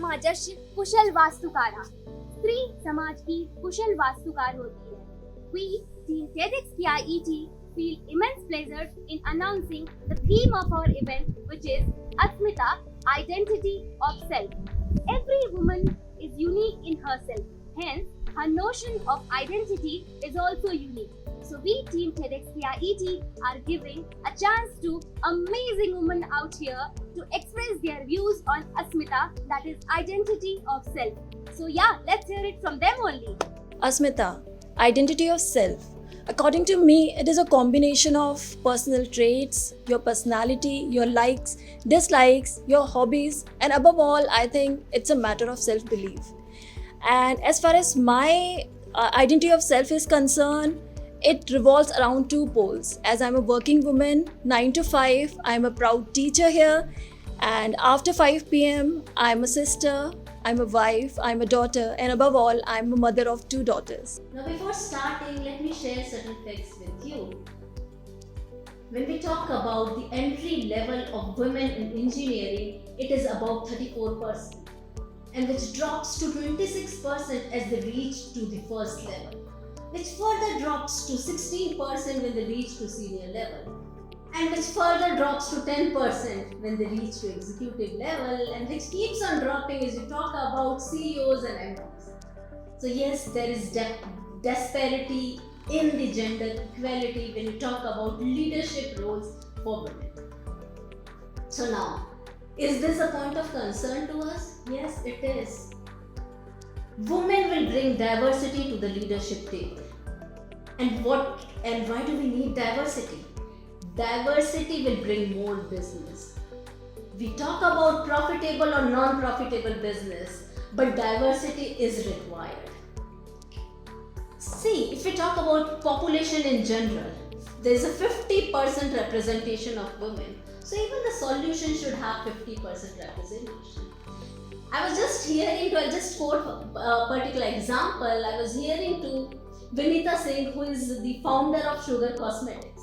समाजस्य कुशल वास्तुकारा, स्त्री समाज की कुशल वास्तुकार होती है. We, Team TEDxKIET, feel immense pleasure in announcing the theme of our event, which is Asmita, Identity of Self. Every woman is unique in herself. Hence, her notion of identity is also unique. So we, Team TEDxKIET, are giving a chance to amazing women out here to express their views on Asmita, that is identity of self. So yeah, let's hear it from them only. Asmita, identity of self. According to me, it is a combination of personal traits, your personality, your likes, dislikes, your hobbies, and above all, I think it's a matter of self-belief. And as far as my identity of self is concerned, it revolves around two poles. As I'm a working woman, 9 to 5, I'm a proud teacher here. And after 5 p.m., I'm a sister, I'm a wife, I'm a daughter, and above all, I'm a mother of 2 daughters. Now before starting, let me share certain facts with you. When we talk about the entry level of women in engineering, it is about 34%, and which drops to 26% as they reach to the first level, which further drops to 16% when they reach to senior level, and which further drops to 10% when they reach to executive level, and which keeps on dropping as you talk about CEOs and MDs. So yes, there is disparity in the gender equality when you talk about leadership roles for women. So now, is this a point of concern to us? Yes, it is. Women will bring diversity to the leadership table. And why do we need diversity? Diversity will bring more business. We talk about profitable or non-profitable business, but diversity is required. See, if we talk about population in general, there is a 50% representation of women. So even the solution should have 50% representation. I was just hearing I'll just quote a particular example. I was hearing to Vinita Singh, who is the founder of Sugar Cosmetics.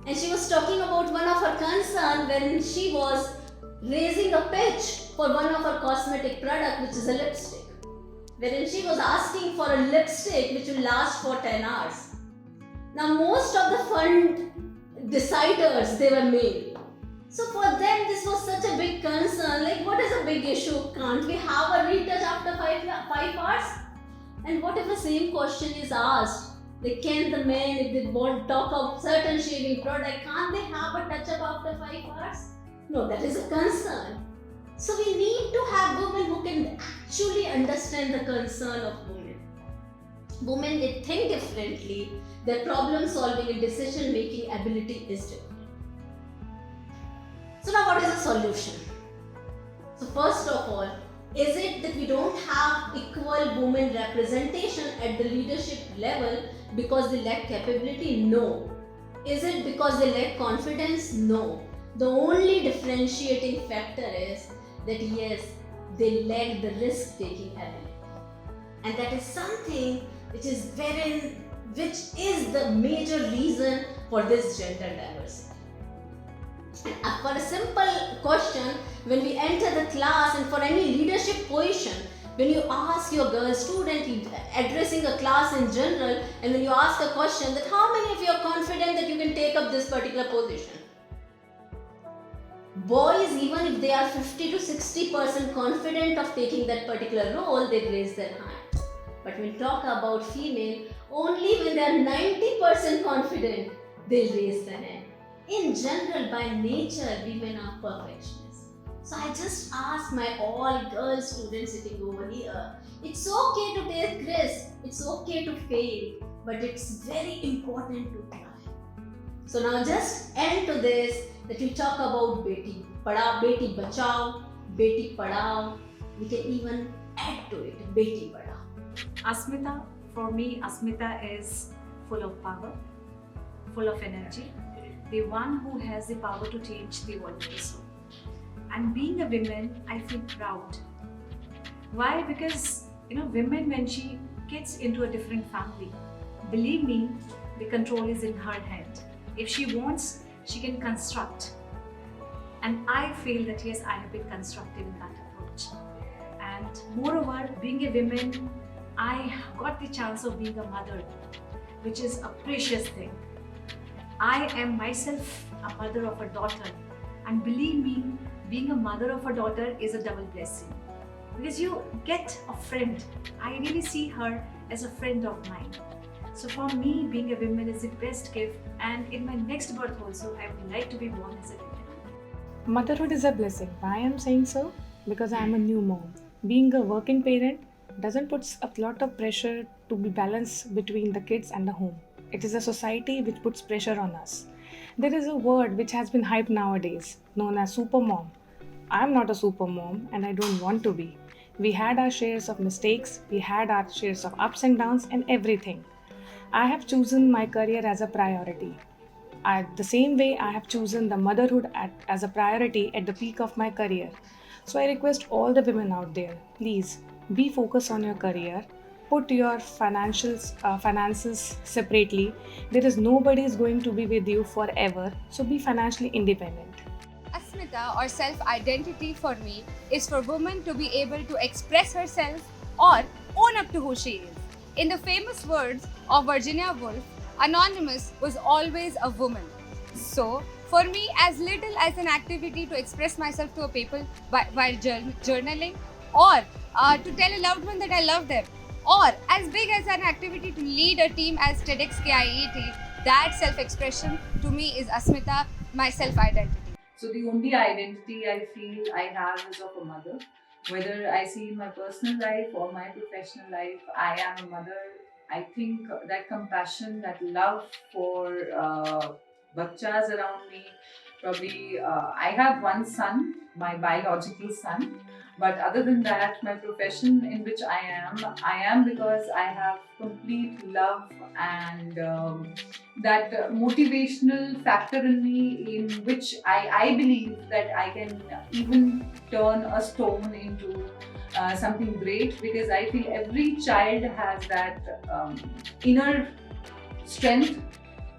And she was talking about one of her concerns when she was raising a pitch for one of her cosmetic product, which is a lipstick. Wherein she was asking for a lipstick which will last for 10 hours. Now most of the fund deciders, they were male. So for them this was such a big concern, like what is a big issue? Can't we have a retouch after 5 hours? And what if the same question is asked? Like, can the men, if they want to talk of certain shaving product, can't they have a touch up after 5 hours? No, that is a concern. So we need to have women who can actually understand the concern of women. Women, they think differently, their problem solving and decision making ability is different. So now what is the solution? So first of all, is it that we don't have equal women representation at the leadership level because they lack capability? No. Is it because they lack confidence? No. The only differentiating factor is that yes, they lack the risk-taking ability. And that is something which is the major reason for this gender diversity. And for a simple question, when we enter the class and for any leadership position, when you ask your girl student addressing a class in general, and when you ask a question that how many of you are confident that you can take up this particular position? Boys, even if they are 50 to 60% confident of taking that particular role, they raise their hand. But when we talk about female, only when they are 90% confident, they raise their hand. In general, by nature, women are perfectionists. So I just ask my all girl students sitting over here, it's okay to take risks, it's okay to fail, but it's very important to try. So now just end to this, that we talk about Beti Padhao, Beti Bachao, Beti Padhao. We can even add to it, Beti Padhao. Asmita, for me, Asmita is full of power, full of energy, the one who has the power to change the world also. And being a woman, I feel proud. Why? Because women, when she gets into a different family, believe me, the control is in her hand. If she wants, she can construct. And I feel that yes, I have been constructive in that approach. But moreover, being a woman, I got the chance of being a mother, which is a precious thing. I am myself a mother of a daughter, and believe me, being a mother of a daughter is a double blessing because you get a friend. I really see her as a friend of mine. So for me, being a woman is the best gift, and in my next birth also, I would like to be born as a woman. Motherhood is a blessing. Why I'm saying so? Because I'm a new mom. Being a working parent doesn't put a lot of pressure to be balanced between the kids and the home. It is a society which puts pressure on us. There is a word which has been hyped nowadays, known as super mom. I'm not a super mom and I don't want to be. We had our shares of mistakes, we had our shares of ups and downs and everything. I have chosen my career as a priority. The same way I have chosen the motherhood as a priority at the peak of my career. So I request all the women out there, please be focused on your career. Put your finances separately. There is nobody is going to be with you forever. So be financially independent. Asmita or self-identity for me is for women to be able to express herself or own up to who she is. In the famous words of Virginia Woolf, Anonymous was always a woman. So, for me, as little as an activity to express myself to a people while journaling, or to tell a loved one that I love them, or as big as an activity to lead a team as TEDxKIET, that self-expression to me is Asmita, my self-identity. So the only identity I feel I have is of a mother. Whether I see in my personal life or my professional life, I am a mother. I think that compassion, that love for bachas around me, probably I have one son, my biological son. But other than that, my profession in which I am because I have complete love and that motivational factor in me, in which I believe that I can even turn a stone into something great, because I feel every child has that inner strength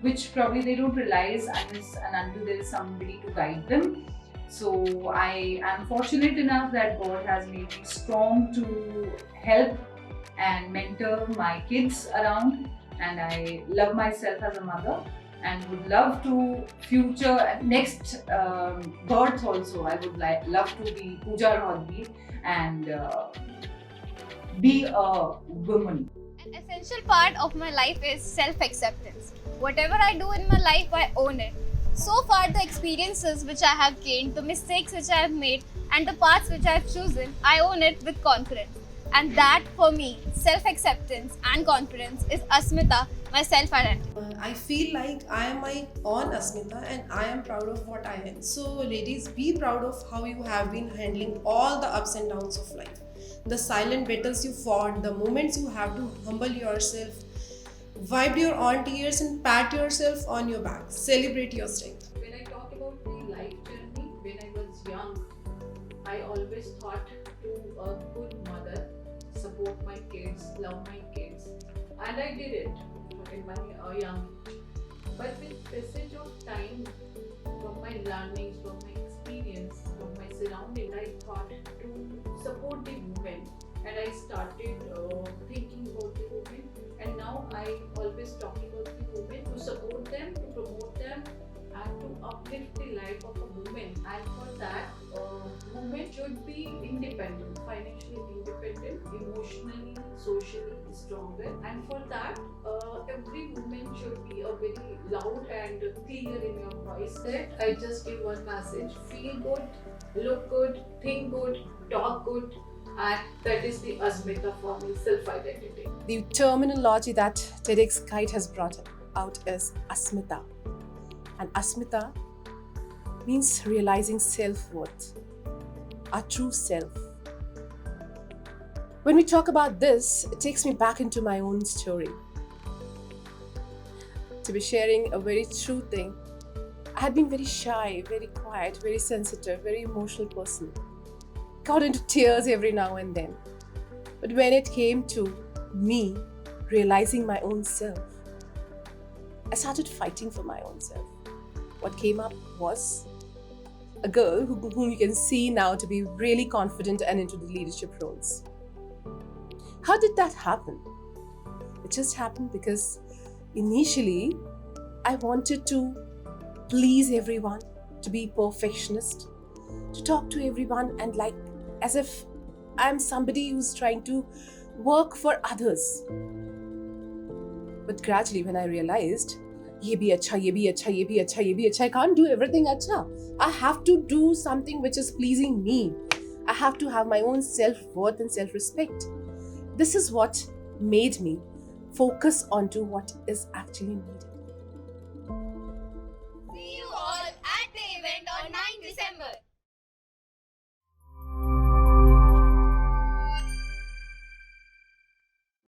which probably they don't realize unless and until there is somebody to guide them. So I am fortunate enough that God has made me strong to help and mentor my kids around, and I love myself as a mother and would love to future next birth also. I would love to be Pooja Rodhi and be a woman. An essential part of my life is self-acceptance. Whatever I do in my life, I own it. So far, the experiences which I have gained, the mistakes which I have made, and the paths which I have chosen, I own it with confidence. And that, for me, self-acceptance and confidence is Asmita, my self-identity. I feel like I am my own Asmita and I am proud of what I am. So ladies, be proud of how you have been handling all the ups and downs of life. The silent battles you fought, the moments you have to humble yourself, wipe your own tears and pat yourself on your back. Celebrate your strength. When I talk about the life journey, when I was young, I always thought to a good mother, support my kids, love my kids, and I did it in my young age. But with passage of time, from my learnings, from my experience, from my surrounding, I thought to support the women, and I started thinking about the women. And now I always talk about the women, to support them, to promote them, and to uplift the life of a woman. And for that, women should be independent, financially independent, emotionally, socially stronger. And for that, every woman should be a very loud and clear in your voice. That I just give one message: feel good, look good, think good, talk good. And that is the Asmita for me, self-identity. The terminology that TEDxKIET has brought out is Asmita. And Asmita means realizing self-worth, our true self. When we talk about this, it takes me back into my own story. To be sharing a very true thing, I had been very shy, very quiet, very sensitive, very emotional person. Got into tears every now and then. But when it came to me realizing my own self, I started fighting for my own self. What came up was a girl whom you can see now to be really confident and into the leadership roles. How did that happen? It just happened because initially I wanted to please everyone, to be perfectionist, to talk to everyone and like as if I'm somebody who's trying to work for others. But gradually when I realized, ye bhi acha, ye bhi acha, ye bhi acha, ye bhi acha, I can't do everything acha. I have to do something which is pleasing me. I have to have my own self-worth and self-respect. This is what made me focus onto what is actually needed. See you